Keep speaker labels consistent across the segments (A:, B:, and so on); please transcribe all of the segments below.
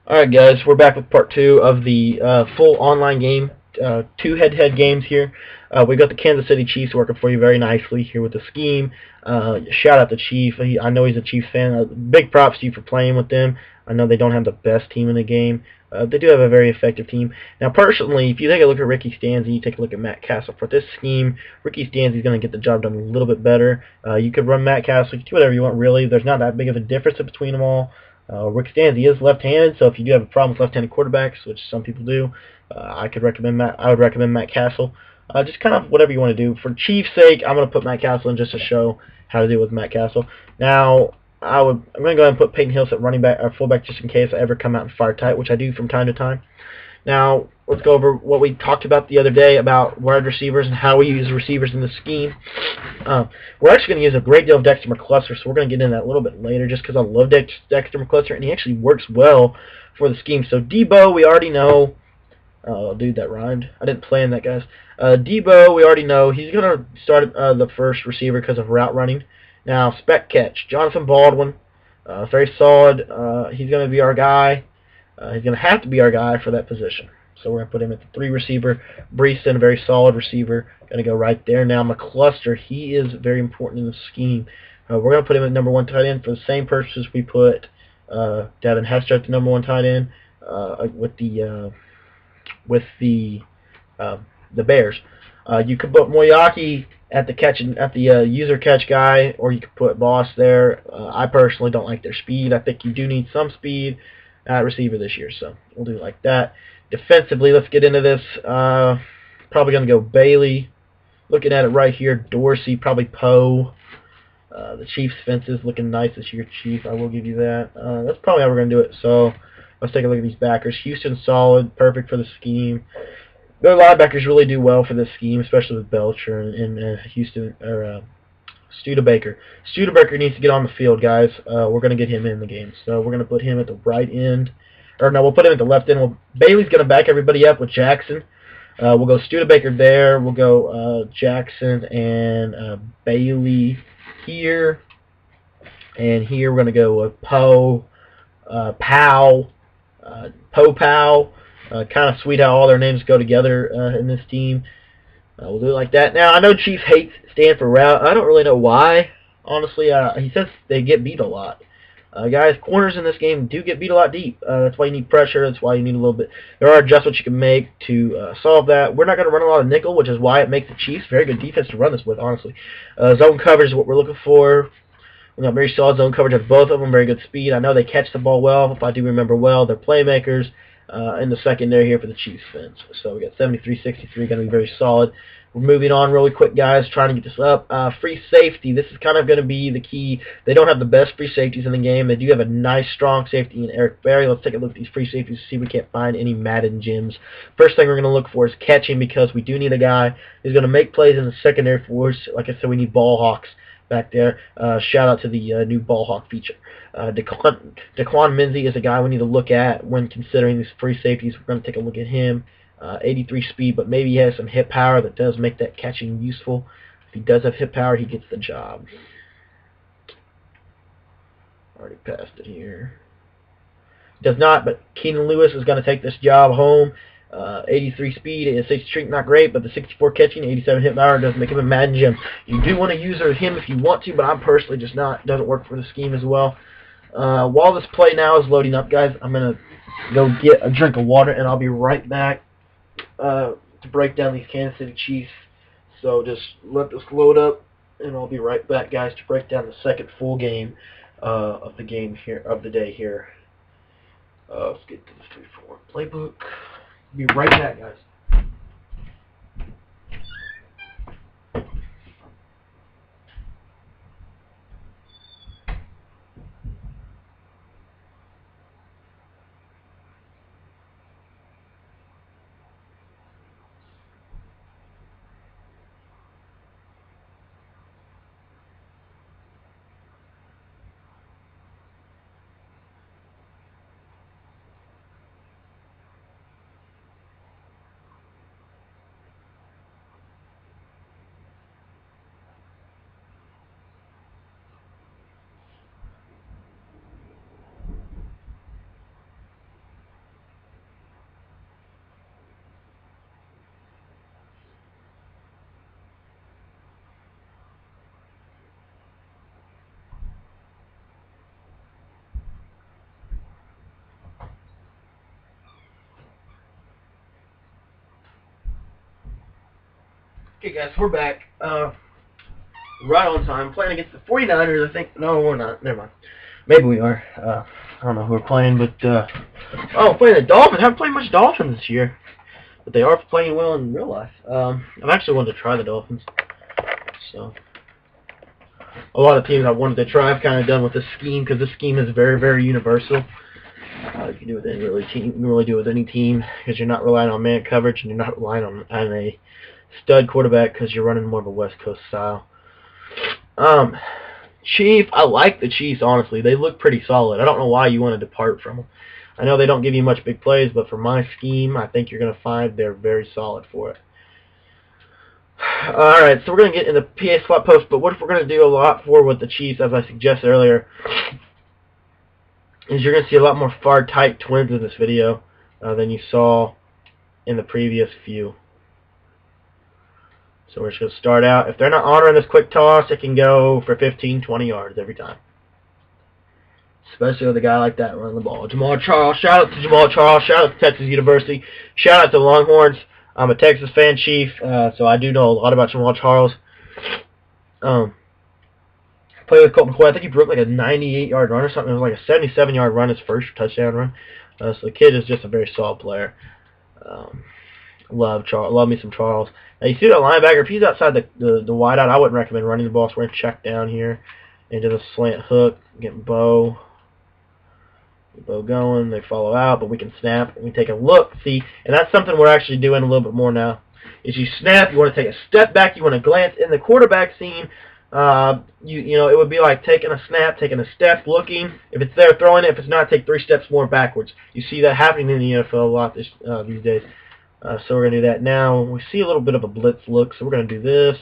A: Alright guys, we're back with part 2 of the full online game, 2 head-to-head games here. We got the Kansas City Chiefs working for you very nicely here with the scheme. Shout out to Chief, I know he's a Chiefs fan. Big props to you for playing with them. I know they don't have the best team in the game. They do have a very effective team. Now personally, if you take a look at Ricky Stanzi, you take a look at Matt Castle. For this scheme, Ricky Stanzi is going to get the job done a little bit better. You could run Matt Castle, you can do whatever you want really. There's not that big of a difference between them all. Rick Stanzi is left-handed, so if you do have a problem with left-handed quarterbacks, which some people do, I would recommend Matt Castle. Just kind of whatever you want to do. For Chiefs' sake, I'm going to put Matt Castle in just to show how to deal with Matt Castle. Now, I'm going to go ahead and put Peyton Hillis at running back or fullback just in case I ever come out and fire tight, which I do from time to time. Now, let's go over what we talked about the other day about wide receivers and how we use receivers in the scheme. We're actually going to use a great deal of Dexter McCluster, so we're going to get into that a little bit later just because I love Dexter McCluster, and he actually works well for the scheme. So Debo, we already know. Oh, dude, that rhymed. I didn't plan that, guys. Debo, we already know. He's going to start the first receiver because of route running. Now, spec catch. Jonathan Baldwin, very solid. He's going to be our guy. He's going to have to be our guy for that position. So we're going to put him at the 3 receiver. Breeston, a very solid receiver. Going to go right there. Now McCluster, he is very important in the scheme. We're going to put him at number 1 tight end for the same purposes we put Devin Hester at the number 1 tight end with the Bears. You could put Moyaki at the user catch guy, or you could put Boss there. I personally don't like their speed. I think you do need some speed at receiver this year, so we'll do it like that. Defensively, let's get into this. Probably going to go Bailey. Looking at it right here, Dorsey, probably Poe. The Chiefs' fence is looking nice this year, Chief. I will give you that. That's probably how we're going to do it. So let's take a look at these backers. Houston, solid, perfect for the scheme. Their linebackers really do well for this scheme, especially with Belcher and Houston or Studebaker. Studebaker needs to get on the field, guys. We're going to get him in the game. So we're going to put him at the right end. Or no, we'll put him at the left end. Bailey's going to back everybody up with Jackson. We'll go Studebaker there. We'll go Jackson and Bailey here. And here we're going to go with Poe, Powell, Poe. Kind of sweet how all their names go together in this team. We'll do it like that. Now, I know Chiefs hate Stanford route. I don't really know why, honestly. He says they get beat a lot. Guys, corners in this game do get beat a lot deep. That's why you need pressure. That's why you need a little bit. There are adjustments you can make to solve that. We're not going to run a lot of nickel, which is why it makes the Chiefs very good defense to run this with, honestly. Zone coverage is what we're looking for. We got very solid zone coverage of both of them, very good speed. I know they catch the ball well, if I do remember well. They're playmakers in the secondary here for the Chiefs fence. So we got 73-63, going to be very solid. We're moving on really quick, guys, trying to get this up. Free safety, this is kind of going to be the key. They don't have the best free safeties in the game. They do have a nice, strong safety in Eric Berry. Let's take a look at these free safeties to see if we can't find any Madden gems. First thing we're going to look for is catching, because we do need a guy who's going to make plays in the secondary for us. Like I said, we need ball hawks back there. Shout out to the new ball hawk feature. Daquan Minzy is a guy we need to look at when considering these free safeties. We're going to take a look at him. 83 speed, but maybe he has some hip power that does make that catching useful. If he does have hip power, he gets the job. Already passed it here. Does not, but Keenan Lewis is going to take this job home. 83 speed, 60 strength, not great, but the 64 catching, 87 hip power does make him a Madden gem. You do want to use him if you want to, but I'm personally just not. Doesn't work for the scheme as well. While this play now is loading up, guys, I'm going to go get a drink of water, and I'll be right back to break down these Kansas City Chiefs. So just let this load up, and I'll be right back, guys, to break down the second full game of the day here. Let's get to the 3-4 playbook. Be right back, guys. Okay, guys, we're back. Right on time. Playing against the 49ers, I think. No, we're not. Never mind. Maybe we are. I don't know who we're playing, but oh, playing the Dolphins. Haven't played much Dolphins this year, but they are playing well in real life. I've actually wanted to try the Dolphins. So a lot of teams I wanted to try. I've kind of done with this scheme because this scheme is very, very universal. You can do it with any team. You can really do it with any team because you're not relying on man coverage and you're not relying on a stud quarterback because you're running more of a West Coast style. Chief, I like the Chiefs, honestly. They look pretty solid. I don't know why you want to depart from them. I know they don't give you much big plays, but for my scheme, I think you're going to find they're very solid for it. Alright, so we're going to get in the PA slot post, but what if we're going to do a lot for with the Chiefs, as I suggested earlier, is you're going to see a lot more far tight twins in this video than you saw in the previous few. So we're just going to start out. If they're not honoring this quick toss, it can go for 15, 20 yards every time. Especially with a guy like that running the ball. Jamal Charles. Shout out to Jamal Charles. Shout out to Texas University. Shout out to the Longhorns. I'm a Texas fan, Chief, so I do know a lot about Jamal Charles. Played with Colt McCoy. I think he broke like a 98-yard run or something. It was like a 77-yard run, his first touchdown run. So the kid is just a very solid player. Love me some Charles. Now you see that linebacker, if he's outside the wideout, I wouldn't recommend running the ball. So we're going to check down here into the slant hook, getting Bo going. They follow out, but we can snap and we take a look. See, and that's something we're actually doing a little bit more now. Is you snap, you want to take a step back, you want to glance in the quarterback scene. You know, it would be like taking a snap, taking a step, looking. If it's there, throwing it. If it's not, take 3 steps more backwards. You see that happening in the NFL a lot these days. So we're going to do that now. We see a little bit of a blitz look, so we're going to do this.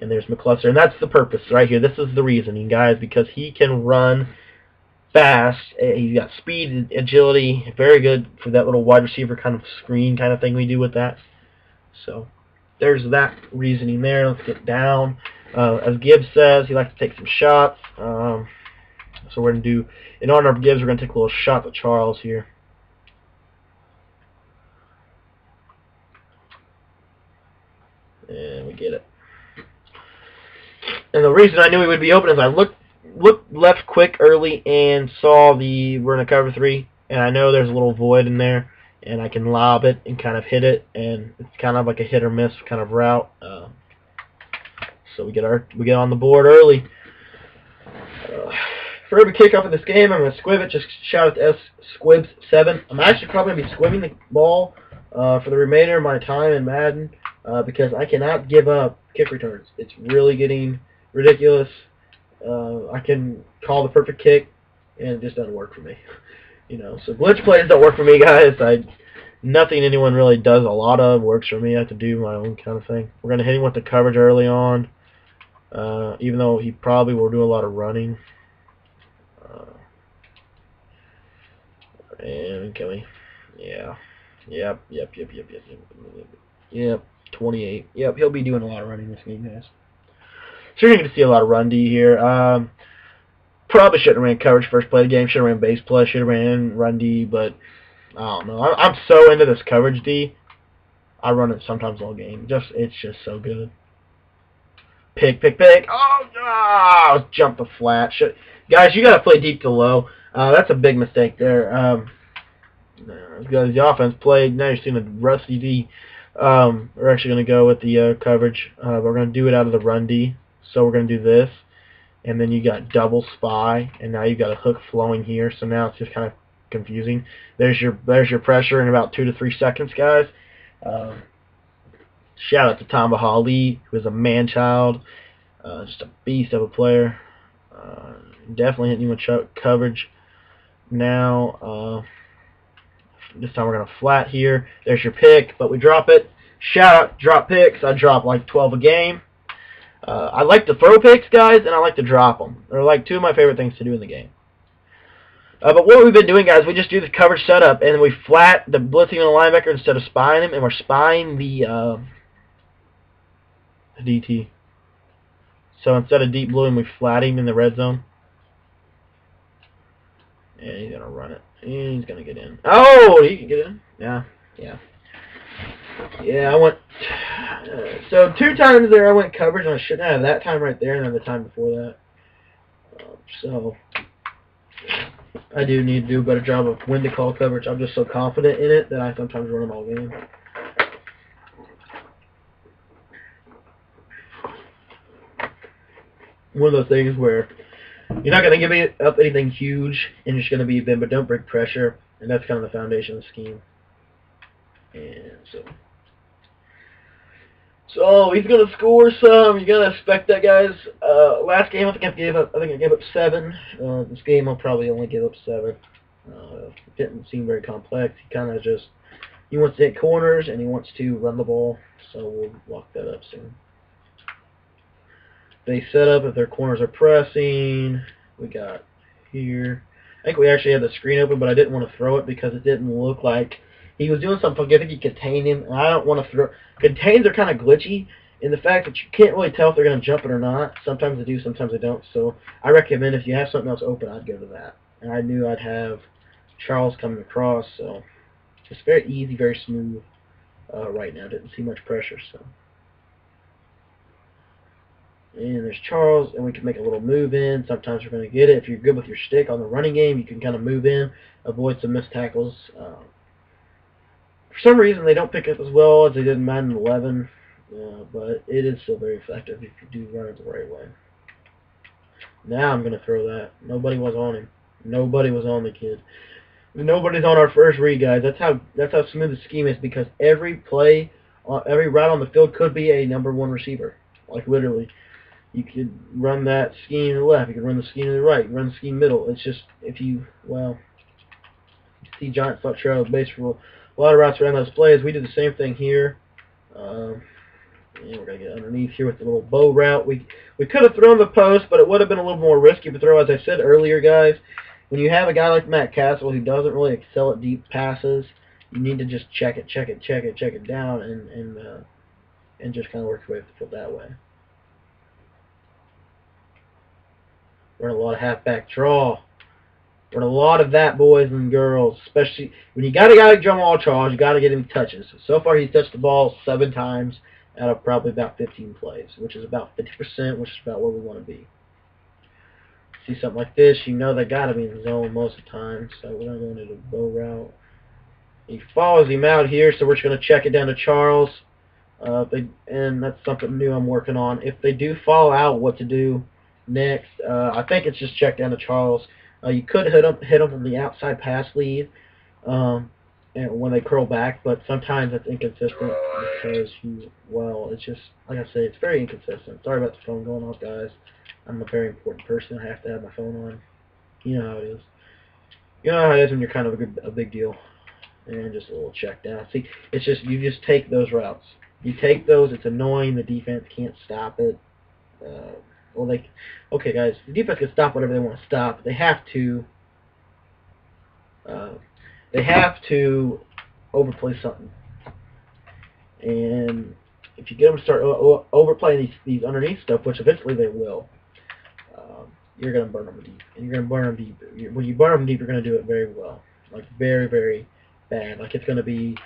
A: And there's McCluster, and that's the purpose right here. This is the reasoning, guys, because he can run fast. He's got speed, agility, very good for that little wide receiver kind of screen kind of thing we do with that. So there's that reasoning there. Let's get down. As Gibbs says, he likes to take some shots. So we're going to do, in honor of Gibbs, we're going to take a little shot at Charles here. And we get it. And the reason I knew he would be open is I looked left quick early and saw we're in a cover 3, and I know there's a little void in there, and I can lob it and kind of hit it, and it's kind of like a hit or miss kind of route. So we get on the board early. For every kickoff in this game, I'm going to squib it. Just shout out to Squibs7. I'm actually probably going to be squibbing the ball for the remainder of my time in Madden because I cannot give up kick returns. It's really getting ridiculous. I can call the perfect kick, and it just doesn't work for me. You know, so glitch plays don't work for me, guys. Nothing anyone really does a lot of works for me. I have to do my own kind of thing. We're going to hit him with the coverage early on, even though he probably will do a lot of running. And can we? Yeah. Yep. 28. Yep, he'll be doing a lot of running this game, guys. So you're going to see a lot of run D here. Probably shouldn't have ran coverage first play of the game. Should have ran base play. Should have ran run D, but I don't know. I'm so into this coverage D. I run it sometimes all game. It's just so good. Pick. Oh, jump the flat. Guys, you got to play deep to low. That's a big mistake there. Because the offense played. Now you're seeing a rusty D. We're actually going to go with the coverage. We're going to do it out of the run D. So we're going to do this. And then you got double spy. And now you've got a hook flowing here. So now it's just kind of confusing. There's your pressure in about 2 to 3 seconds, guys. Shout out to Tom Bahali, who is a man-child. Just a beast of a player. Definitely hitting you with coverage. Now, this time we're going to flat here. There's your pick, but we drop it. Shout out, drop picks. I drop like 12 a game. I like to throw picks, guys, and I like to drop them. They're like 2 of my favorite things to do in the game. But what we've been doing, guys, we just do the coverage setup, and we flat the blitzing on the linebacker instead of spying him, and we're spying the DT. So instead of deep bluing, we flat him in the red zone. And he's going to run it. And he's going to get in. Oh, he can get in. Yeah. Yeah. Yeah, I went. So 2 times there I went coverage, and I shouldn't have that time right there, and then the time before that. So I do need to do a better job of when to call coverage. I'm just so confident in it that I sometimes run them all game. One of those things where you're not going to give up anything huge, and you're just going to be bend, but don't break pressure, and that's kind of the foundation of the scheme. And so he's going to score some. You got to expect that, guys. Last game I think I gave up 7. This game I'll probably only give up 7. It didn't seem very complex. He wants to hit corners and he wants to run the ball. So we'll lock that up soon. They set up if their corners are pressing. We got here. I think we actually had the screen open, but I didn't want to throw it because it didn't look like he was doing something. I think he contained him, and I don't want to throw. Contains are kind of glitchy in the fact that you can't really tell if they're going to jump it or not. Sometimes they do, sometimes they don't. So I recommend if you have something else open, I'd go to that. And I knew I'd have Charles coming across, so it's very easy, very smooth right now. Didn't see much pressure, so. And there's Charles, and we can make a little move in. Sometimes we're going to get it. If you're good with your stick on the running game, you can kind of move in, avoid some missed tackles. For some reason, they don't pick up as well as they did in Madden 11, but it is still very effective if you do run it the right way. Now I'm going to throw that. Nobody was on him. Nobody was on the kid. Nobody's on our first read, guys. That's how smooth the scheme is, because every play, every route on the field could be a #1 receiver. Like, literally. You could run that scheme to the left. You could run the scheme to the right. You run the scheme middle. It's just, if you see giant flat trail base for a lot of routes around those plays. We did the same thing here. And we're going to get underneath here with the little bow route. We could have thrown the post, but it would have been a little more risky to throw. As I said earlier, guys, when you have a guy like Matt Castle who doesn't really excel at deep passes, you need to just check it down, and just kind of work your way up the field that way. Run a lot of halfback draw. Run a lot of that, boys and girls. Especially when you got a guy like Jamal Charles, you got to get him touches. So far, he's touched the ball 7 times out of probably about 15 plays, which is about 50%, which is about where we want to be. See something like this, you know they got to be in the zone most of the time. So we're going to go into the bow route. He follows him out here, so we're just going to check it down to Charles. And that's something new I'm working on. If they do fall out, what to do next? I think it's just check down to Charles. You could hit them on the outside pass lead, and when they curl back, but sometimes it's inconsistent because it's just, like I say, it's very inconsistent. Sorry about the phone going off, guys. I'm a very important person. I have to have my phone on. You know how it is. You know how it is when you're kind of a big deal. And just a little check down. See, it's just, you just take those routes. You take those. It's annoying. The defense can't stop it. Okay, guys, the defense can stop whatever they want to stop. They have to overplay something. And if you get them to start overplaying these underneath stuff, which eventually they will, you're going to burn them deep. And you're going to burn them deep. When you burn them deep, you're going to do it very well. Like, very, very bad. Like, there's going to be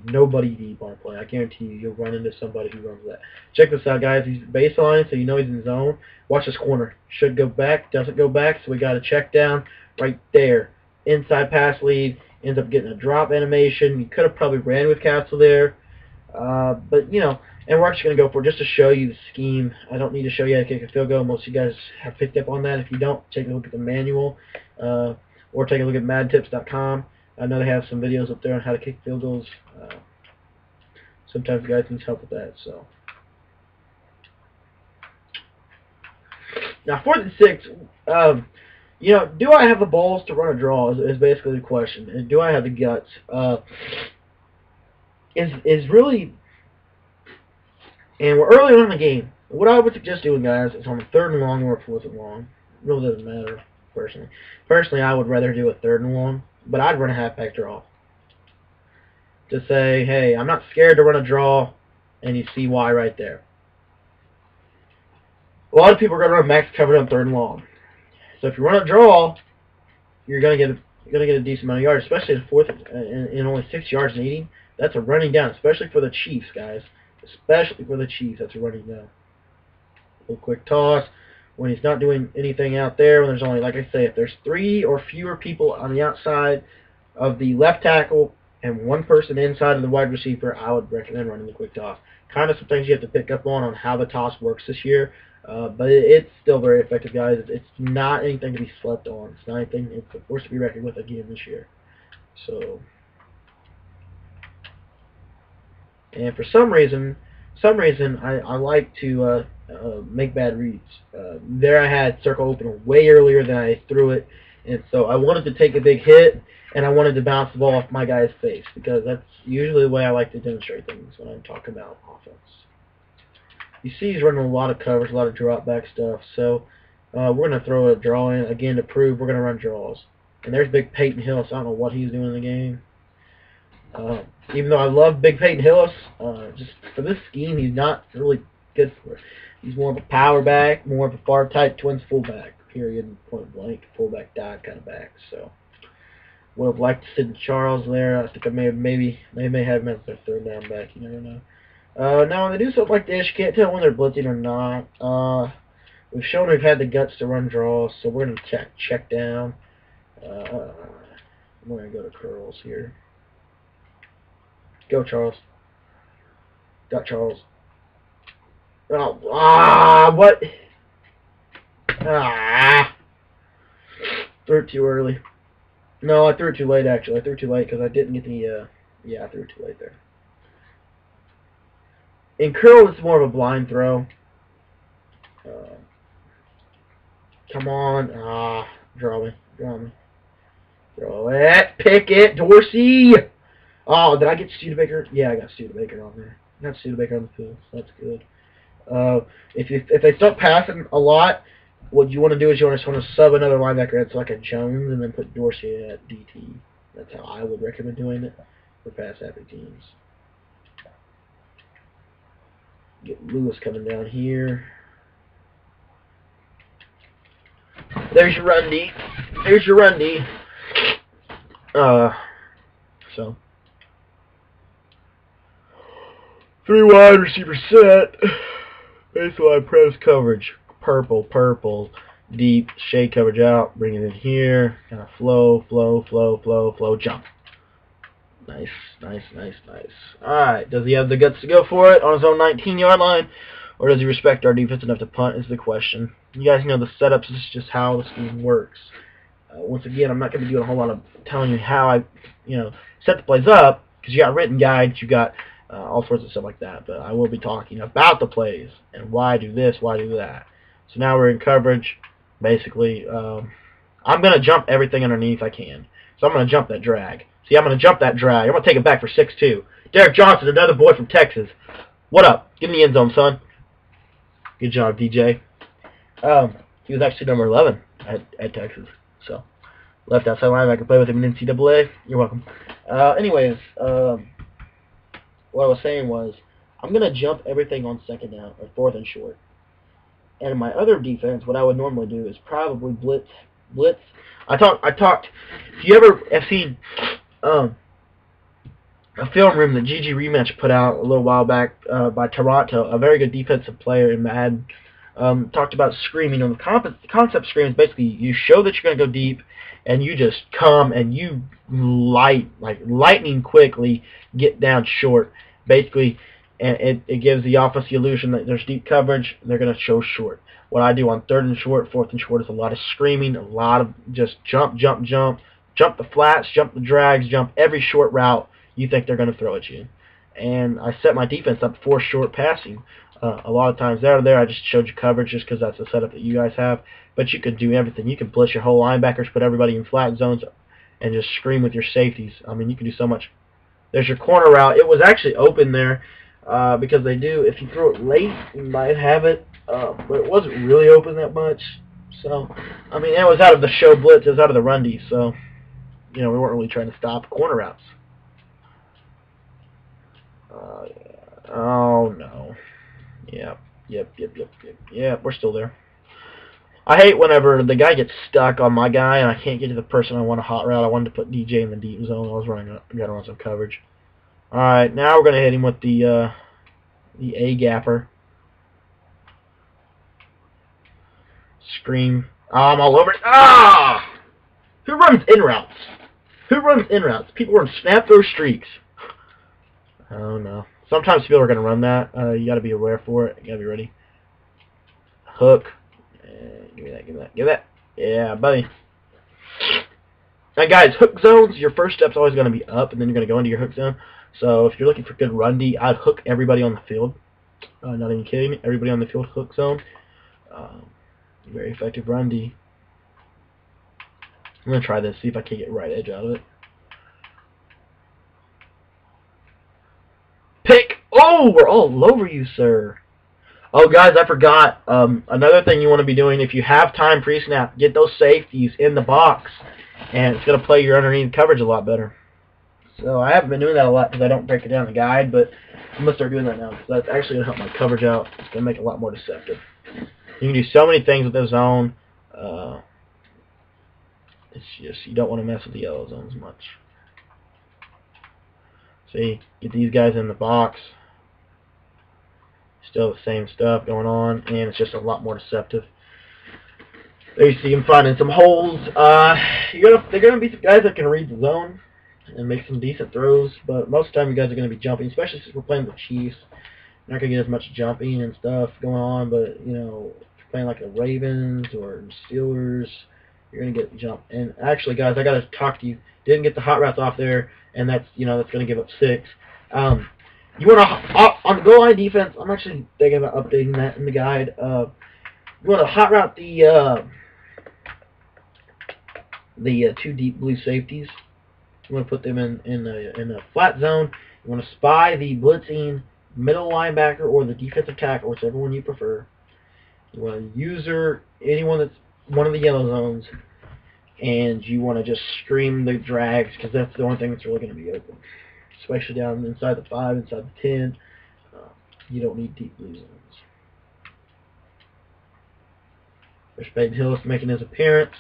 A: nobody deep on a play. I guarantee you'll run into somebody who runs that. Check this out, guys. He's baseline, so you know he's in zone. Watch this corner. Should go back. Doesn't go back, so we got a check down right there. Inside pass lead. Ends up getting a drop animation. You could have probably ran with Castle there. But, you know, and we're actually going to go for it just to show you the scheme. I don't need to show you how to kick a field goal. Most of you guys have picked up on that. If you don't, take a look at the manual or take a look at madtips.com. I know they have some videos up there on how to kick field goals. Sometimes guys need help with that. So now 4th and 6. You know, do I have the balls to run a draw? Is basically the question. And do I have the guts? Is really, and we're early on in the game. What I would suggest doing, guys, is on the 3rd and long or 4th and long. It really doesn't matter, personally. Personally, I would rather do a 3rd and long, but I'd run a halfback draw. To say, hey, I'm not scared to run a draw, and you see why right there. A lot of people are going to run max covered on 3rd and long. So if you run a draw, you're going to get you're going to get a decent amount of yards, especially in fourth in only 6 yards leading. That's a running down, especially for the Chiefs, guys. Especially for the Chiefs, that's a running down. A little quick toss. When he's not doing anything out there, when there's only, like I say, if there's 3 or fewer people on the outside of the left tackle and 1 person inside of the wide receiver, I would recommend running the quick toss. Kind of some things you have to pick up on how the toss works this year, but it's still very effective, guys. It's not anything to be slept on. It's not anything. It's a force to be reckoned with again this year. So, and for some reason I like to make bad reads. There I had circle open way earlier than I threw it, and so I wanted to take a big hit, and I wanted to bounce the ball off my guy's face, because that's usually the way I like to demonstrate things when I'm talking about offense. You see he's running a lot of covers, a lot of drop back stuff, so we're going to throw a draw in, again, to prove we're going to run draws. And there's Big Peyton Hillis. I don't know what he's doing in the game. Even though I love Big Peyton Hillis, just for this scheme, he's not really good for it. He's more of a power back, more of a far type twins fullback, period, point blank, fullback dive kind of back. So, would have liked to sit Charles there. I think I may have him as their third down back. You never know. Now, when they do something like this, you can't tell when they're blitzing or not. We've shown we've had the guts to run draws, so we're going to check down. I'm going to go to curls here. Go, Charles. Got Charles. Oh, what? Threw it too early. No, I threw it too late, actually. I threw it too late because I didn't get the, yeah, I threw it too late there. In curl, it's more of a blind throw. Come on. Draw me. Throw it. Pick it, Dorsey. Oh, did I get Studebaker? Yeah, I got Studebaker on there. I got Studebaker on the field, so that's good. If they start passing a lot, what you want to do is you just want to sub another linebacker. It's like a Jones, and then put Dorsey at DT. That's how I would recommend doing it for pass-happy teams. Get Lewis coming down here. There's your run D. There's your run D. So 3 wide receiver set. Baseline press coverage. Purple. Deep. Shade coverage out. Bring it in here. Kind of flow. Jump. Nice. Alright. Does he have the guts to go for it on his own 19-yard line? Or does he respect our defense enough to punt is the question. You guys know the setups. This is just how the scheme works. Once again, I'm not going to be doing a whole lot of telling you how I, set the plays up, because you got written guides, you got all sorts of stuff like that. But I will be talking about the plays and why do this, why do that. So now we're in coverage. Basically, I'm going to jump everything underneath I can. So I'm going to jump that drag. See, I'm going to jump that drag. I'm going to take it back for 6'2". Derek Johnson, another boy from Texas. What up? Get in the end zone, son. Good job, DJ. He was actually number 11 at Texas. So, left outside linebacker, play with him in NCAA. You're welcome. Anyways, what I was saying was, I'm going to jump everything on second down, or fourth and short. And in my other defense, what I would normally do is probably blitz. I talked, if you ever have seen a film room that GG Rematch put out a little while back by Toronto, a very good defensive player in Madden, talked about screaming. And the concept scream is basically you show that you're going to go deep, and you just come and you lightning quickly get down short. Basically, and it gives the offense the illusion that there's deep coverage, and they're going to show short. What I do on third and short, fourth and short is a lot of screaming, a lot of just jump the flats, jump the drags, jump every short route you think they're going to throw at you. And I set my defense up for short passing. A lot of times there I just showed you coverage just because that's the setup that you guys have. But you can do everything. You can blitz your whole linebackers, put everybody in flat zones, and just scream with your safeties. I mean, you can do so much. There's your corner route. It was actually open there because they do, if you throw it late, you might have it. But it wasn't really open that much. So, I mean, it was out of the show blitz. It was out of the run D. So, we weren't really trying to stop corner routes. Oh, no. Yep, we're still there. I hate whenever the guy gets stuck on my guy and I can't get to the person I want a hot route. I wanted to put DJ in the deep zone. I was running up, got to run some coverage. All right, now we're gonna hit him with the A gapper. Scream. I'm all over it. Ah! Who runs in routes? Who runs in routes? People run snap throw streaks. Oh no. Sometimes people are gonna run that. You gotta be aware for it. You gotta be ready. Hook. Give me that. Give me that. Give that. Yeah, buddy. Now, guys, hook zones. Your first step's always gonna be up, and then you're gonna go into your hook zone. So if you're looking for good run D, I'd hook everybody on the field. Not even kidding me. Everybody on the field hook zone. Very effective run D. I'm going to try this, see if I can get right edge out of it. Pick! Oh, we're all over you, sir. Oh, guys, I forgot. Another thing you want to be doing, if you have time pre-snap, get those safeties in the box. And it's going to play your underneath coverage a lot better. So I haven't been doing that a lot because I don't break it down in the guide, but I'm going to start doing that now because that's actually going to help my coverage out. It's going to make it a lot more deceptive. You can do so many things with the zone. It's just, you don't want to mess with the yellow zones much. See, get these guys in the box. Still the same stuff going on, and it's just a lot more deceptive. There you see him finding some holes. They're gonna be some guys that can read the zone and make some decent throws, but most of the time you guys are gonna be jumping, especially since we're playing the Chiefs. You're not gonna get as much jumping and stuff going on, but you know, if you're playing like the Ravens or Steelers, you're gonna get jump. And actually, guys, I gotta talk to you. Didn't get the hot routes off there, and that's that's gonna give up 6. You want to on the goal line defense. I'm actually thinking about updating that in the guide. You want to hot route the 2 deep blue safeties. You want to put them in a flat zone. You want to spy the blitzing middle linebacker or the defensive tackle, whichever one you prefer. You want to user anyone that's one of the yellow zones, and you want to just scream the drags because that's the only thing that's really going to be open. Especially down inside the 5, inside the 10. You don't need deep blue zones. There's Peyton Hillis making his appearance.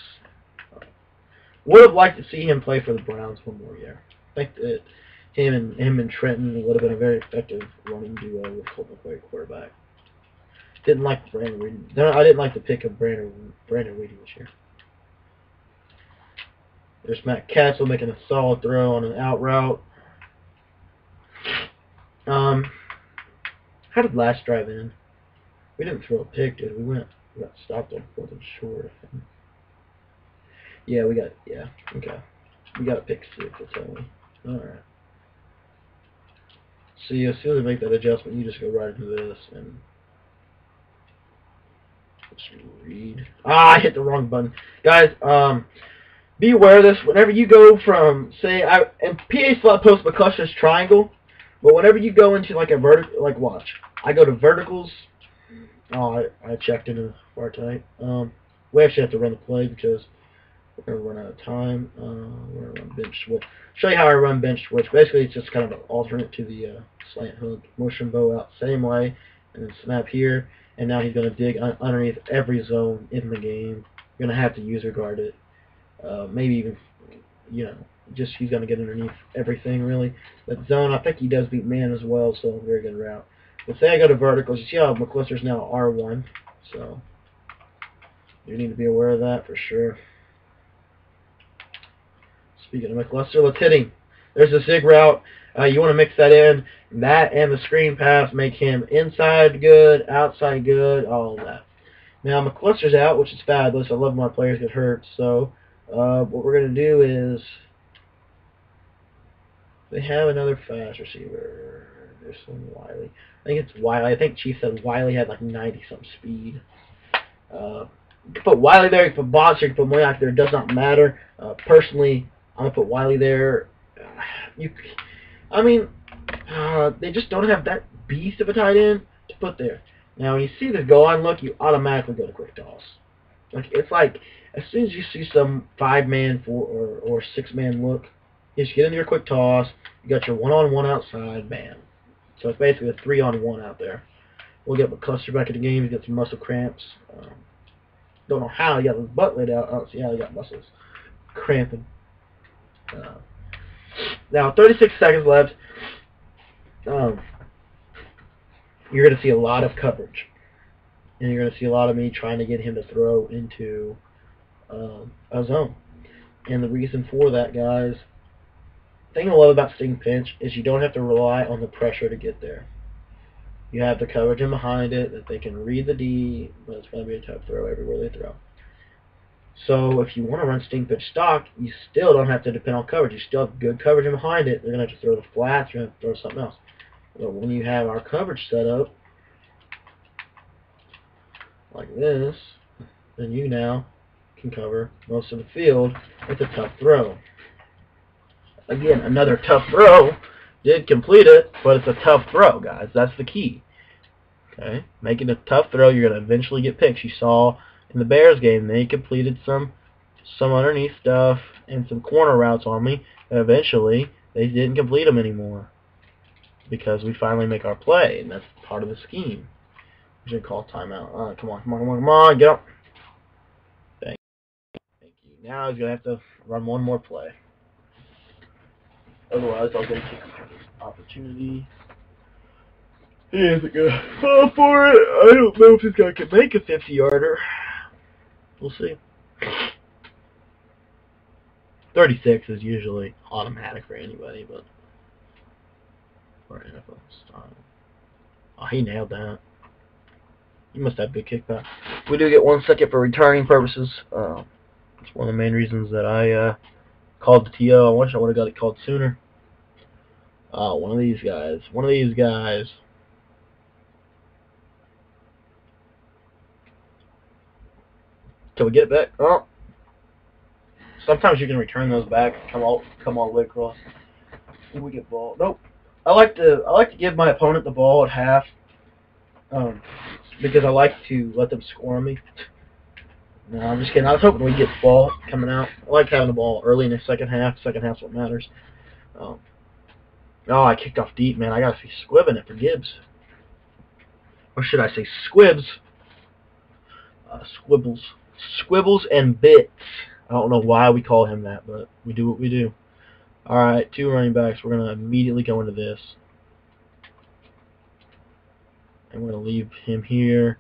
A: Would have liked to see him play for the Browns one more year. I think that him and Trenton would have been a very effective running duo with Colt McCoy quarterback. Didn't like Brandon Weeden. I didn't like the pick of Brandon Weeden this year. There's Matt Castle making a solid throw on an out route. How did last drive end? We didn't throw a pick, did we? We got stopped on 4th and short, I think. Yeah, okay. We got a pick 6, that's how we. Alright. See, as soon as I make that adjustment, you just go right into this and just read. I hit the wrong button. Guys, be aware of this. Whenever you go from, say, and PA slot post McCluster's triangle, but whenever you go into like a vertical, like watch, I go to verticals. Oh, I checked into far tight. We actually have to run the play because we're going to run out of time. We're going to run bench switch. Show you how I run bench switch. Basically, it's just kind of an alternate to the slant hook. Motion bow out same way, and then snap here. And now he's going to dig underneath every zone in the game. You're going to have to user guard it. Maybe even, just he's going to get underneath everything, really. But zone, I think he does beat man as well, so very good route. But say I go to verticals, you see how McCluster's now R1, so you need to be aware of that for sure. Speaking of McCluster, let's hit him. There's a zig route. You want to mix that in. That and the screen pass make him inside good, outside good, all of that. Now McCluster's out, which is fabulous. I love when my players get hurt, so what we're going to do is they have another fast receiver. There's some Wiley. I think it's Wiley. I think Chief said Wiley had like 90-something speed. You can put Wiley there, you can put Boss, you can put Moyak there. It does not matter. Personally, I'm going to put Wiley there. They just don't have that beast of a tight end to put there. Now, when you see the goal line look, you automatically go to quick toss. It's like as soon as you see some 5-man or 6-man look, you just get into your quick toss. You got your one-on-one outside, bam. So it's basically a 3-on-1 out there. We'll get McCluster back in the game. He's got some muscle cramps. Don't know how he got his butt laid out. I don't see how he got muscles cramping. Now, 36 seconds left. You're going to see a lot of coverage. And you're going to see a lot of me trying to get him to throw into a zone. And the reason for that, guys, the thing I love about Sting Pinch is you don't have to rely on the pressure to get there. You have the coverage in behind it that they can read the D, but it's going to be a tough throw everywhere they throw. So if you want to run Sting Pinch stock, you still don't have to depend on coverage. You still have good coverage in behind it. They're going to have to throw the flats, you're going to have to throw something else. But when you have our coverage set up like this, then you now can cover most of the field. It's a tough throw. Again, another tough throw. Did complete it, but it's a tough throw, guys. That's the key. Okay, making a tough throw, you're going to eventually get picks. You saw in the Bears game, they completed some underneath stuff and some corner routes on me, and eventually they didn't complete them anymore because we finally make our play, and that's part of the scheme. We should call timeout. All right, come on, get up. Thank you. Now he's going to have to run one more play. Otherwise, I'll get a kick opportunity. He isn't going to fall for it. I don't know if this guy can make a 50-yarder. We'll see. 36 is usually automatic for anybody, but for NFL style. Oh, he nailed that. He must have good kickback. We do get 1 second for returning purposes. It's one of the main reasons that I called the TO. I wish I would have got it called sooner. One of these guys. Can we get it back? Oh. Sometimes you can return those back. Come all the way across. We get ball. Nope. I like to give my opponent the ball at half. Because I like to let them score on me. No, I'm just kidding. I was hoping we'd get the ball coming out. I like having the ball early in the second half. Second half's what matters. Oh, I kicked off deep, man. I gotta see Squibb in it for Gibbs. Or should I say Squibs? Squibbles and Bits. I don't know why we call him that, but we do what we do. Alright, 2 running backs. We're going to immediately go into this. And we're going to leave him here.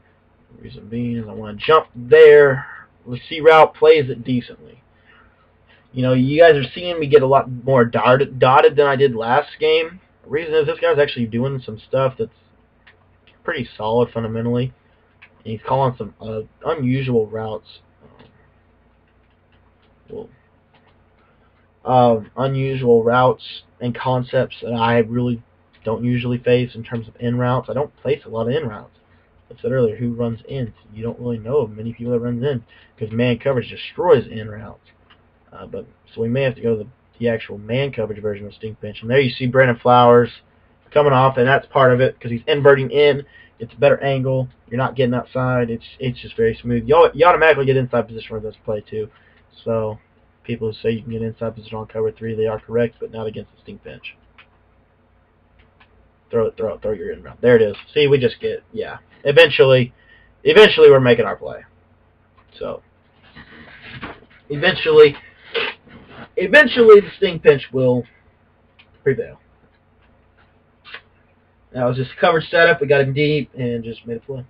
A: The reason being is I want to jump there. The C route plays it decently. You know, you guys are seeing me get a lot more dotted than I did last game. The reason is this guy's actually doing some stuff that's pretty solid fundamentally. And he's calling some unusual routes. Unusual routes and concepts that I really don't usually face in terms of in routes. I don't place a lot of in routes. I said earlier, who runs in? You don't really know of many people that runs in because man coverage destroys in routes. So we may have to go to the actual man coverage version of Sting Pinch. And there you see Brandon Flowers coming off, and that's part of it because he's inverting in. It's a better angle. You're not getting outside. It's just very smooth. You automatically get inside position with this play too. So people who say you can get inside position on cover 3, they are correct, but not against the Sting Pinch. Throw your in route. There it is. See, we just get, yeah. Eventually we're making our play. So eventually the Sting Pinch will prevail. That was just a coverage setup. We got him deep and just made a play.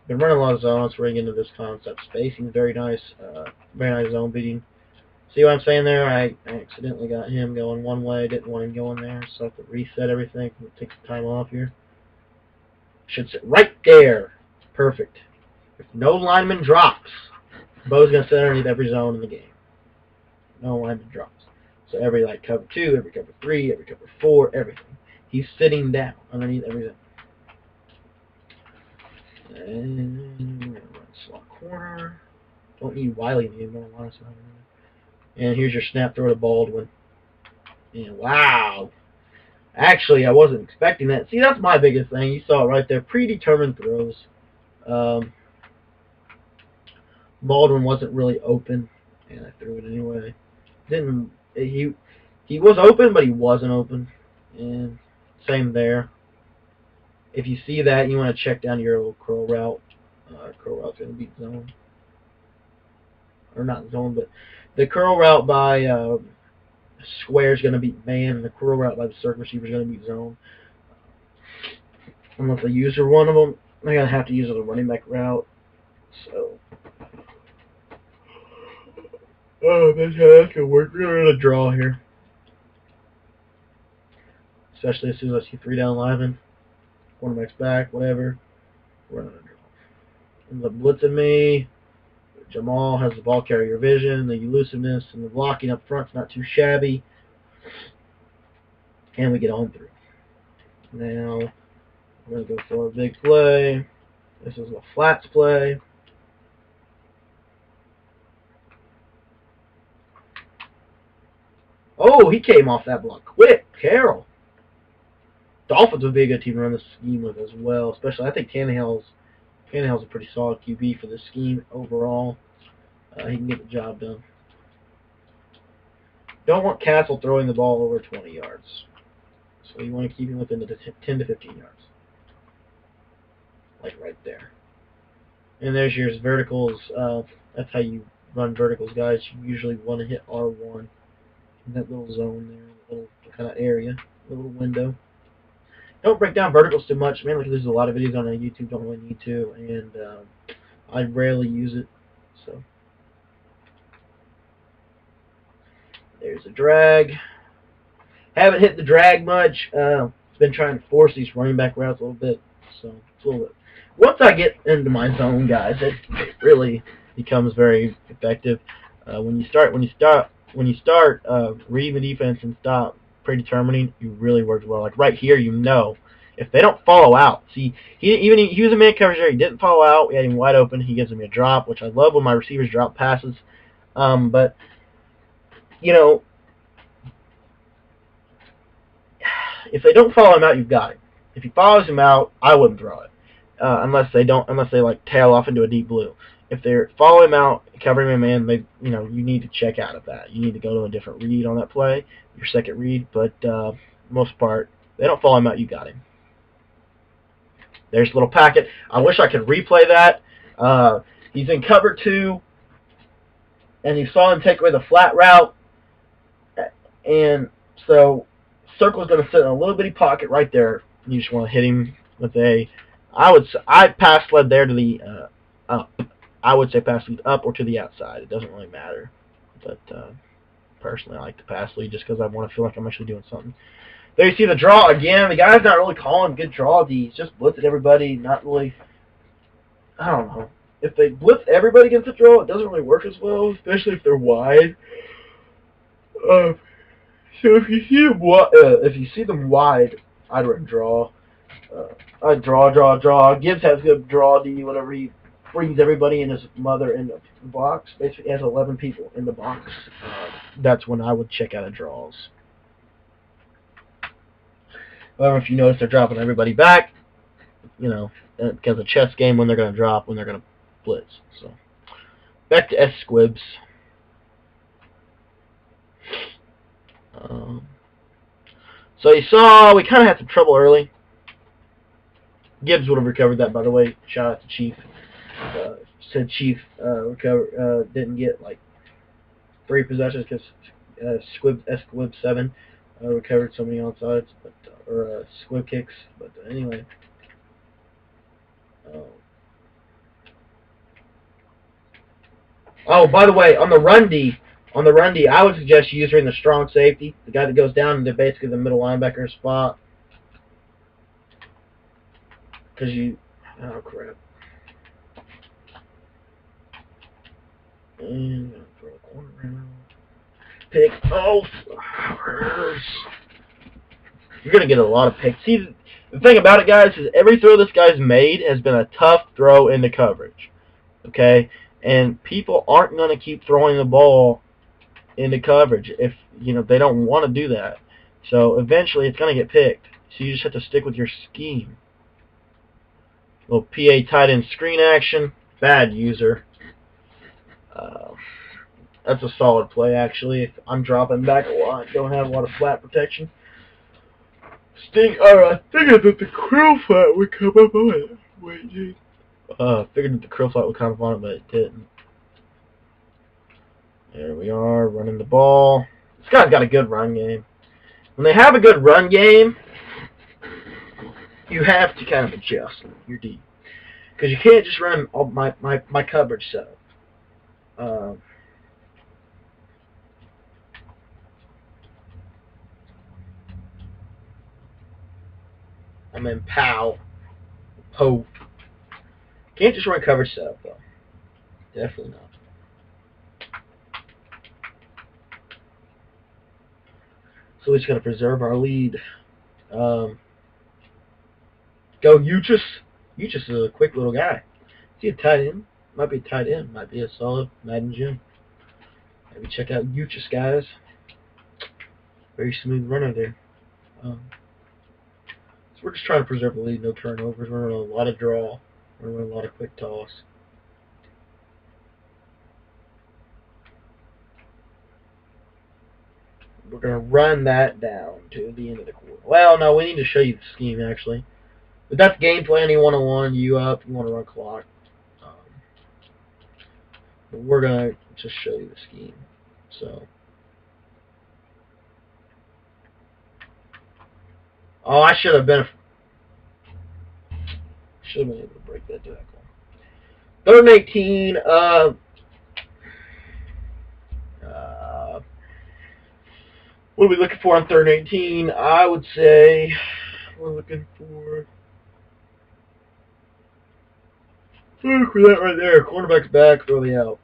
A: Been running a lot of zones. We're into this concept. Spacing is very nice zone beating. See what I'm saying there? I accidentally got him going one way. Didn't want him going there, so I have to reset everything. Take some time off here. Should sit right there. Perfect. If no lineman drops, Bo's gonna sit underneath every zone in the game. No lineman drops. So every cover 2, every cover 3, every cover 4, everything. He's sitting down underneath everything. And we're going to run slot corner. Don't need Wiley anymore. And here's your snap throw to Baldwin. And wow. Actually, I wasn't expecting that. See, that's my biggest thing. You saw it right there. Predetermined throws. Baldwin wasn't really open. And I threw it anyway. He was open, but he wasn't open. And same there. If you see that, you want to check down your little curl route. Curl route's going to beat zone. Or not zone, but the curl route by square is going to beat man, and the curl route by the circle receiver is going to beat zone. Unless I use one of them, I'm going to have to use the running back route. So, that's how that's going to work. We're going to draw here. Especially as soon as I see 3 down linemen, cornerback's back, whatever. We're going to draw. Ends up blitzing me. Jamal has the ball carrier vision, the elusiveness, and the blocking up front's not too shabby. And we get on through. Now, we're going to go for a big play. This is a flats play. Oh, he came off that block quick. Carroll. Dolphins would be a good team to run this scheme with as well. Especially, I think Tannehill's a pretty solid QB for this scheme overall. He can get the job done. Don't want Castle throwing the ball over 20 yards. So you want to keep him within the 10 to 15 yards. Like right there. And there's your verticals. That's how you run verticals, guys. You usually want to hit R1 in that little zone there, little kind of area, little window. Don't break down verticals too much, mainly because there's a lot of videos on YouTube. Don't really need to, and I rarely use it. So there's a drag. Haven't hit the drag much. Been trying to force these running back routes a little bit. So it's a little bit. Once I get into my zone, guys, it really becomes very effective. When you start reading the defense and stop predetermining, you really work well. Like right here, you know, if they don't follow out. See, he was a man coverage there. He didn't follow out. We had him wide open. He gives me a drop, which I love when my receivers drop passes. But you know, if they don't follow him out, you've got him. If he follows him out, I wouldn't throw it. Unless they like tail off into a deep blue. If they're following him out, covering him in, you need to check out of that. You need to go to a different read on that play, your second read. But most part, they don't follow him out. You got him. There's a little packet. I wish I could replay that. He's in cover 2, and you saw him take away the flat route, and so circle's going to sit in a little bitty pocket right there. You just want to hit him with a. I pass lead there to the up. I would say pass lead up or to the outside. It doesn't really matter. But personally, I like to pass lead just because I want to feel like I'm actually doing something. There you see the draw again. The guy's not really calling good draw D. He's just blitzing everybody. Not really. I don't know. If they blitz everybody against the draw, it doesn't really work as well, especially if they're wide. So if you see them wide, I'd run draw. I'd draw. Gibbs has good draw D. Whenever he brings everybody and his mother in the box, basically has 11 people in the box. That's when I would check out of draws. However, if you notice they're dropping everybody back, you know, because of chess game when they're going to drop, when they're going to blitz. So back to S squibs. So you saw we kind of had some trouble early. Gibbs would have recovered that, by the way. Shout out to Chief. Said Chief didn't get like 3 possessions because Squib 7 recovered so many onsides, but or squib kicks. But anyway. Oh, by the way, on the run D, I would suggest using the strong safety, the guy that goes down into basically the middle linebacker spot. Because oh crap. And throw a corner around. Pick. Oh, you're going to get a lot of picks. See, the thing about it, guys, is every throw this guy's made has been a tough throw into coverage. Okay? And people aren't going to keep throwing the ball into coverage if, they don't want to do that. So eventually it's going to get picked. So you just have to stick with your scheme. Little PA tight end screen action. Bad user. That's a solid play, actually. If I'm dropping back a lot, don't have a lot of flat protection. I figured that the crow flat would come up on it. Wait, dude. Figured that the crow flat would come up on it, but it didn't. There we are, running the ball. This guy's got a good run game. When they have a good run game, you have to kind of adjust your D. Because you can't just run all my coverage setup. I'm in POW. Can't just run coverage setup, though. Definitely not. So we just got to preserve our lead. Go Uchis. Uchis is a quick little guy. Is he a tight end? Might be a tight end. Might be a solid Madden gym. Maybe check out Uchis, guys. Very smooth runner there. So we're just trying to preserve the lead. No turnovers. We're running a lot of draw. We're running a lot of quick toss. We're going to run that down to the end of the quarter. Well, no, we need to show you the scheme, actually. But that's game planning 101. You up, you want to run clock. But we're going to just show you the scheme. So, oh, I should have been able to break that tackle. 3rd and 18. What are we looking for on 3rd and 18? I would say we're looking for. Look for that right there. Cornerback's back, throw the out.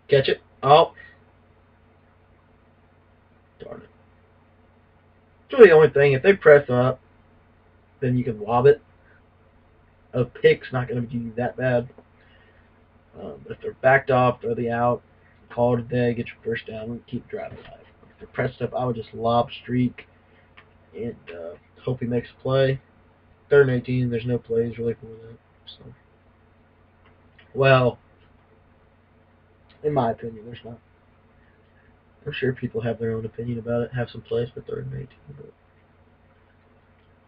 A: Catch it. Oh. Darn it. It's really the only thing. If they press up, then you can lob it. A pick's not going to do you that bad. But if they're backed off, throw the out, call it a day, get your first down, and keep driving alive. If they're pressed up, I would just lob streak and hope he makes a play. 3rd and 18, there's no plays really for that. So, well, in my opinion, there's not. I'm sure people have their own opinion about it, have some plays for 3rd and 18.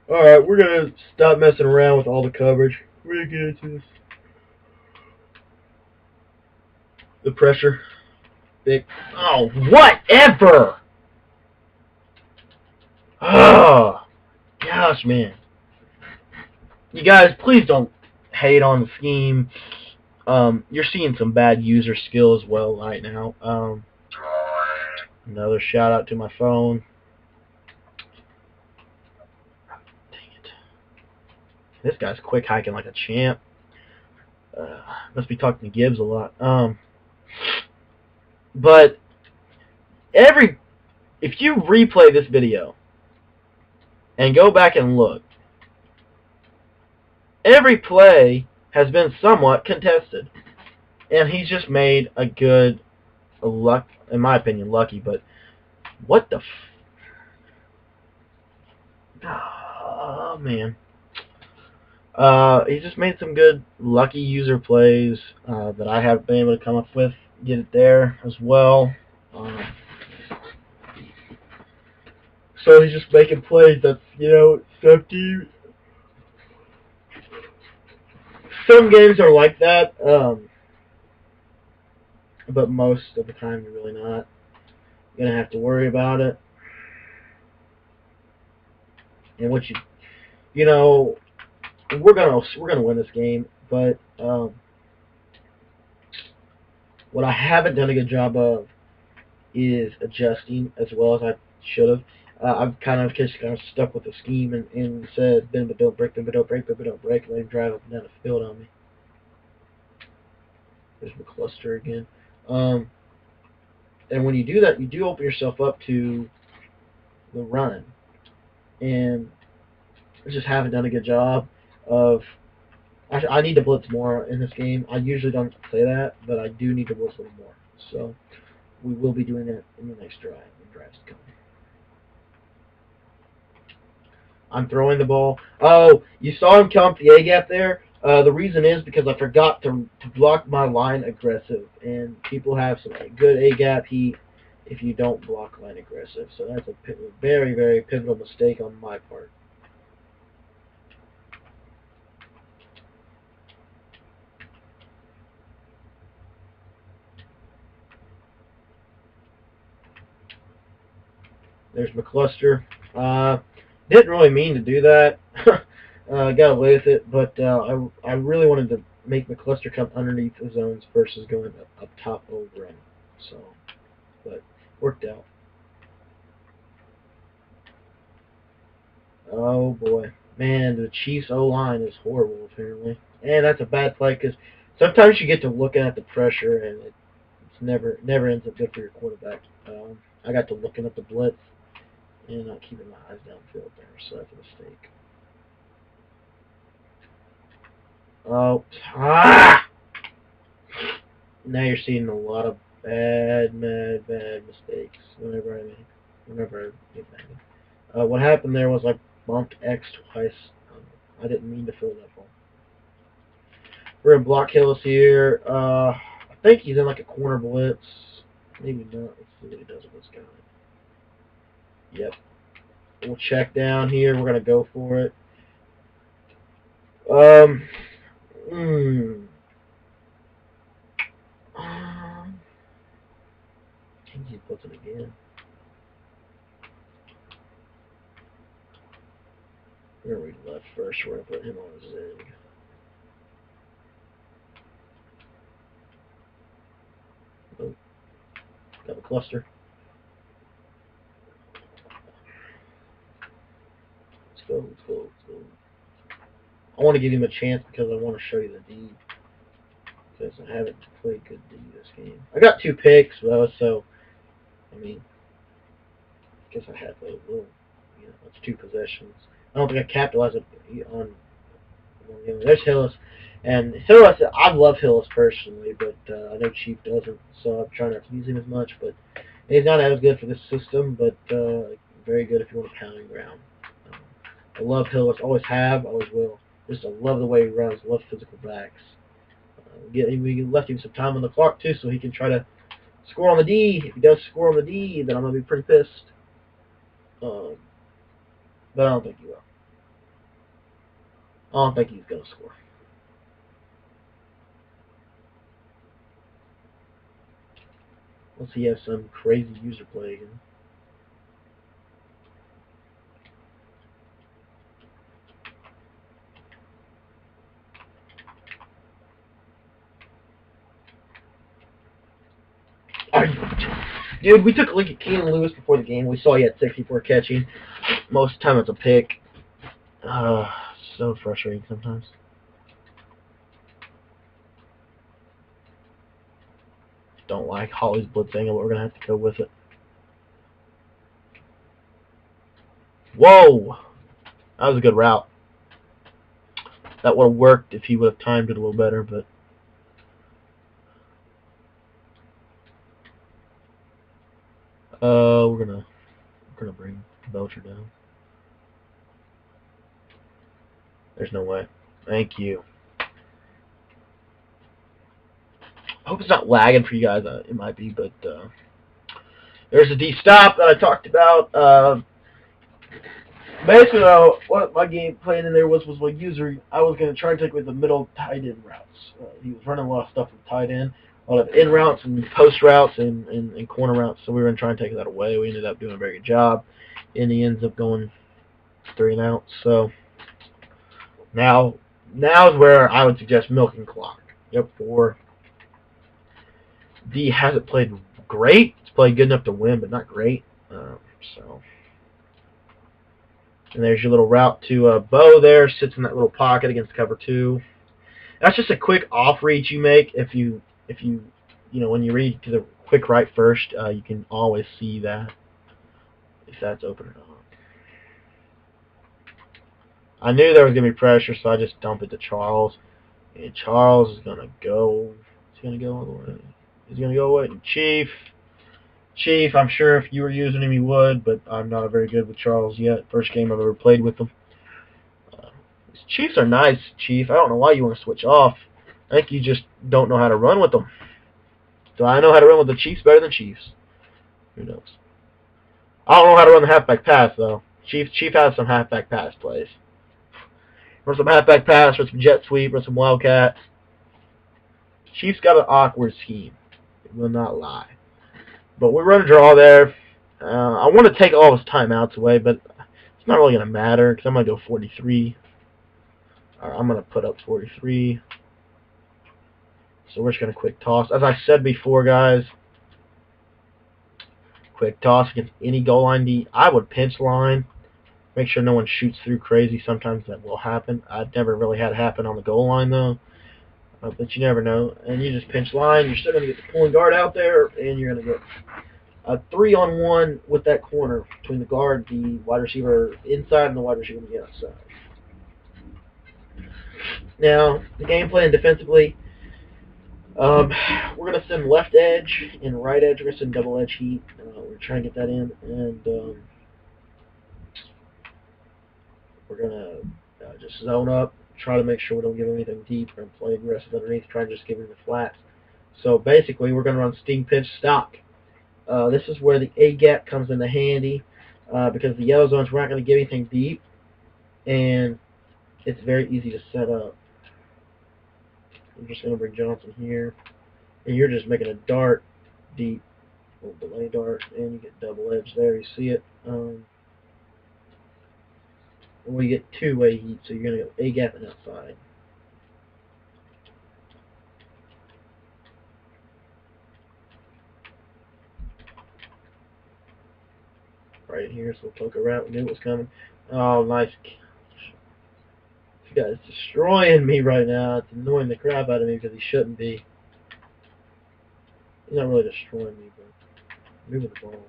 A: But alright, we're going to stop messing around with all the coverage. We're going to get into this. The pressure. Big. Oh, whatever! Oh, gosh, man. You guys, please don't hate on the scheme. You're seeing some bad user skill as well right now. Another shout out to my phone. Dang it. This guy's quick hiking like a champ. Must be talking to Gibbs a lot. But if you replay this video and go back and look, every play has been somewhat contested, and he's just made a good luck, in my opinion, lucky. But what the? Oh man. He just made some good lucky user plays that I haven't been able to come up with. Get it there as well. So he's just making plays that's, stuff to you. Some games are like that, but most of the time you're really not gonna have to worry about it. And what we're gonna win this game, but what I haven't done a good job of is adjusting as well as I should have. I've kind of stuck with the scheme and said bend but don't break, bend but don't break, bend but don't break, and let him drive up and down the field on me. There's the cluster again. And when you do that, you do open yourself up to the run. And I just haven't done a good job of. I need to blitz more in this game. I usually don't say that, but I do need to blitz a little more. So we will be doing that in the next drive. The drive's coming. I'm throwing the ball. Oh, you saw him come up the A-gap there? The reason is because I forgot to block my line aggressive. And people have some good A-gap. He if you don't block line aggressive. So that's a very, very pivotal mistake on my part. There's McCluster. Didn't really mean to do that. Got away with it, but I really wanted to make McCluster come underneath the zones versus going up top over him. So, but worked out. Oh boy, man, the Chiefs O-line is horrible apparently, and that's a bad play because sometimes you get to looking at the pressure and it's never ends up good for your quarterback. I got to looking at the blitz and not keeping my eyes downfield there, so that's a mistake. Oh, now you're seeing a lot of bad mistakes whenever I get mad. What happened there was I bumped X twice. I didn't mean to fill that ball. We're in block Hillis here. I think he's in like a corner blitz. Maybe not. Let's see what he does with this guy. Yep. We'll check down here. We're gonna go for it. I think he puts it again. Where we left first, we're gonna put him on a zig. Oh, got a cluster. Let's go. I want to give him a chance because I want to show you the D. Because I haven't played good D this game. I got 2 picks though, so I mean, I guess I had a little. That's 2 possessions. I don't think I capitalized on. There's Hillis, and Hillis. I love Hillis personally, but I know Chief doesn't, so I'm trying not to use him as much. But he's not as good for this system, but very good if you want a pounding ground. I love Hillis, always have, always will. Just I love the way he runs. Love physical backs. We left him some time on the clock too, so he can try to score on the D. If he does score on the D, then I'm gonna be pretty pissed. But I don't think he will. I don't think he's gonna score. Unless he has some crazy user play again. Dude, we took a look at Keenan Lewis before the game. We saw he had 64 catching. Most of the time it's a pick. So frustrating sometimes. Don't like Holly's blitz angle, but we're going to have to go with it. Whoa! That was a good route. That would have worked if he would have timed it a little better, but... we're gonna bring Belcher down. There's no way. Thank you. I hope it's not lagging for you guys. It might be, but there's a D stop that I talked about. Basically, what my game plan in there was my user. I was going to try and take with the middle tight end routes. He was running a lot of stuff with tight end, a lot of in routes and post routes and corner routes. So we were going to try and take that away. We ended up doing a very good job, and he ends up going 3 and out. So now is where I would suggest milking clock. Yep, 4. D hasn't played great. He's played good enough to win, but not great. So. And there's your little route to Bo there. Sits in that little pocket against cover 2. That's just a quick off read you make. If you when you read to the quick right first, you can always see that if that's open or not. I knew there was gonna be pressure, so I just dumped it to Charles. And Charles is gonna go. He's gonna go all the way. He's gonna go away. And Chief, I'm sure if you were using him, he would, but I'm not very good with Charles yet. First game I've ever played with him. These Chiefs are nice, Chief. I don't know why you want to switch off. I think you just don't know how to run with them. So I know how to run with the Chiefs better than Chiefs. Who knows? I don't know how to run the halfback pass though. Chief has some halfback pass plays. Run some halfback pass, run some jet sweep, run some wildcat. Chief's got an awkward scheme. It will not lie. But we run a draw there. I want to take all his timeouts away, but it's not really going to matter because I'm going to go 43. I'm going to put up 43. So we're just going to quick toss. As I said before, guys, quick toss against any goal line D. I would pinch line. Make sure no one shoots through crazy. Sometimes that will happen. I've never really had it happen on the goal line, though. But you never know. And you just pinch line. You're still going to get the pulling guard out there, and you're going to get a 3-on-1 with that corner between the guard, the wide receiver inside, and the wide receiver on the outside. Now, the game plan defensively, we're going to send left edge and right edge. We're going to send double edge heat. We're trying to get that in, and we're going to just zone up, try to make sure we don't give him anything deep. We're going to play aggressive underneath, try and just give him the flats. So basically, we're going to run steam pinch stock. This is where the A gap comes into handy because the yellow zones, we're not going to give anything deep, and it's very easy to set up. I'm just going to bring Johnson here, and you're just making a dart deep, a little delay dart, and you get double edge there. You see it. And we get two-way heat, so you're going to go A gap and outside. Right here, so we'll poke around. We knew it was coming. Oh, nice. This guy's destroying me right now. It's annoying the crap out of me because he shouldn't be. He's not really destroying me, but moving the ball.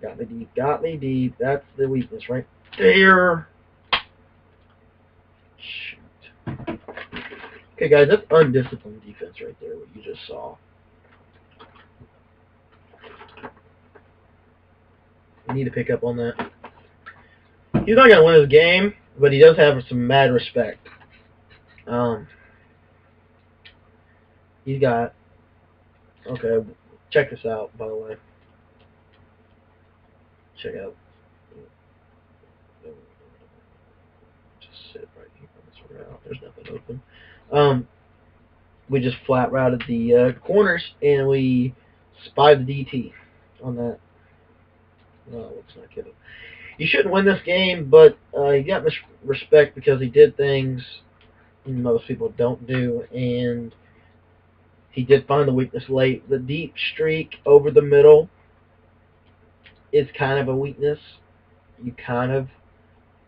A: Got me deep. Got me deep. That's the weakness right there. Shoot. Okay, guys, that's undisciplined defense right there, what you just saw. You need to pick up on that. He's not going to win his game, but he does have some mad respect. He's got... Okay, check this out, by the way. Check out. Just sit right here on this route. There's nothing open. We just flat routed the corners, and we spied the DT on that. No, let's not get it. You shouldn't win this game, but he got respect because he did things most people don't do, and he did find the weakness late. The deep streak over the middle is kind of a weakness. You kind of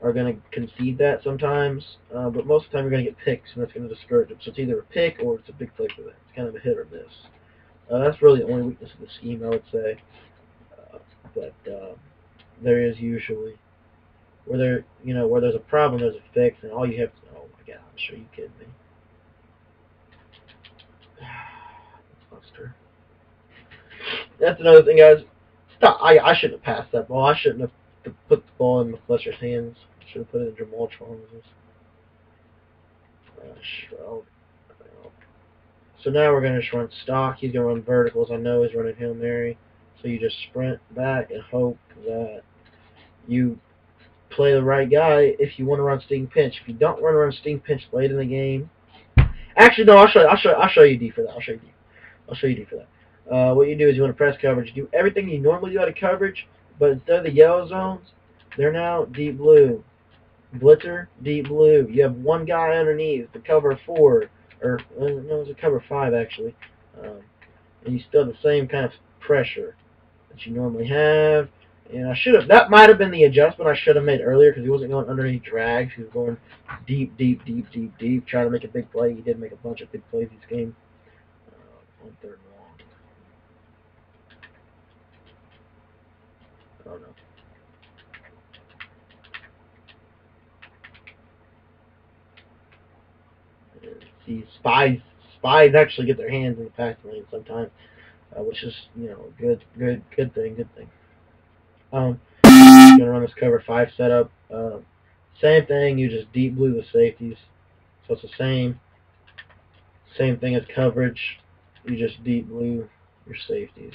A: are going to concede that sometimes, but most of the time you're going to get picks, and that's going to discourage them. So it's either a pick or it's a big play for them. It's kind of a hit or miss. That's really the only weakness of the scheme, I would say. But there is usually where there's a problem, there's a fix, and all you have to. Oh my God! I'm sure you kidding me. Buster. That's another thing, guys. Stop. I shouldn't have passed that ball. I shouldn't have put the ball in McCluster's hands. I should have put it in Jamal Charles'. So now we're going to just run stock. He's going to run verticals. I know he's running Hail Mary. So you just sprint back and hope that you play the right guy if you want to run steam pinch. If you don't want to run steam pinch late in the game, actually no, I'll show you D for that. I'll show you D for that. What you do is you want to press coverage. You do everything you normally do out of coverage, but instead of the yellow zones, they're now deep blue. Blitzer, deep blue. You have one guy underneath, the cover 4, or no, it's a cover 5 actually, and you still have the same kind of pressure that you normally have. And that might have been the adjustment I should have made earlier because he wasn't going underneath drags. He was going deep, trying to make a big play. He did make a bunch of big plays this game on 3rd and long. I don't know. See, spies actually get their hands in the passing lane sometimes, which is good thing. Gonna run this cover 5 setup. Same thing. You just deep blue the safeties, so it's the same thing as coverage. you just deep blue your safeties.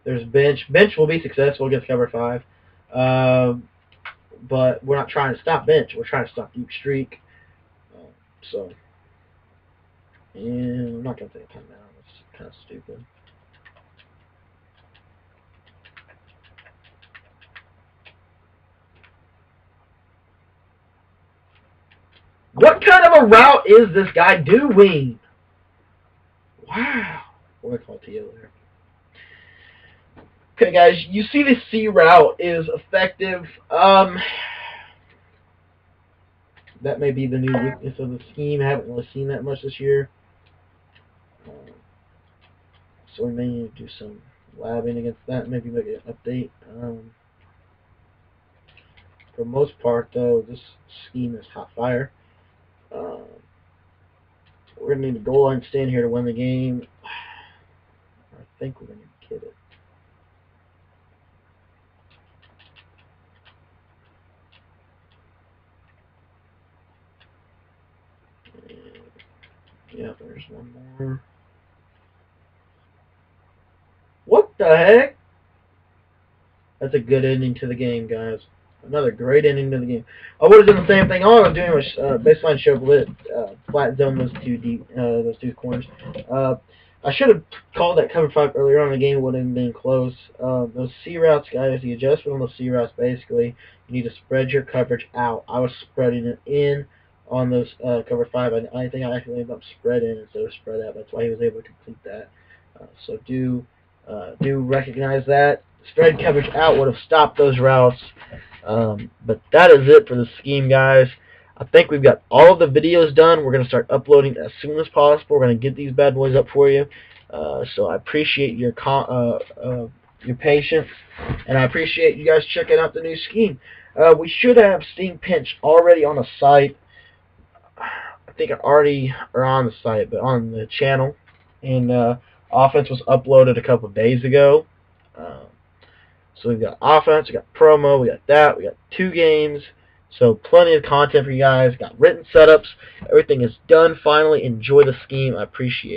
A: There's bench. Bench will be successful against cover 5. But we're not trying to stop bench. We're trying to stop deep streak. So, and I'm not going to take a timeout. It's kind of stupid. What kind of a route is this guy doing? Wow. What do I call TO there? Okay, guys, you see the C route is effective. That may be the new weakness of the scheme. I haven't really seen that much this year. So we may need to do some labbing against that. Maybe make an update. For the most part, though, this scheme is hot fire. We're going to need a goal line stand here to win the game. I think we're going to get it. Yeah, there's one more. What the heck? That's a good ending to the game, guys. Another great ending to the game. I would have done the same thing. All I was doing was baseline show lit, flat zone those two corners. I should have called that cover 5 earlier on in the game. It would have been close. Those C routes, guys. The adjustment on those C routes, basically, you need to spread your coverage out. I was spreading it in on those cover 5. I think I actually ended up spread in instead of spread out. That's why he was able to complete that. So do recognize that. Spread coverage out would have stopped those routes. But that is it for the scheme, guys. I think we've got all of the videos done. We're going to start uploading as soon as possible. We're going to get these bad boys up for you. So I appreciate your patience, and I appreciate you guys checking out the new scheme. We should have Steam Pinch already on the site. I think already are on the site, but on the channel. And offense was uploaded a couple of days ago. So we've got offense, we got promo, we got that, we got 2 games. So plenty of content for you guys. Got written setups. Everything is done finally. Enjoy the scheme. I appreciate it.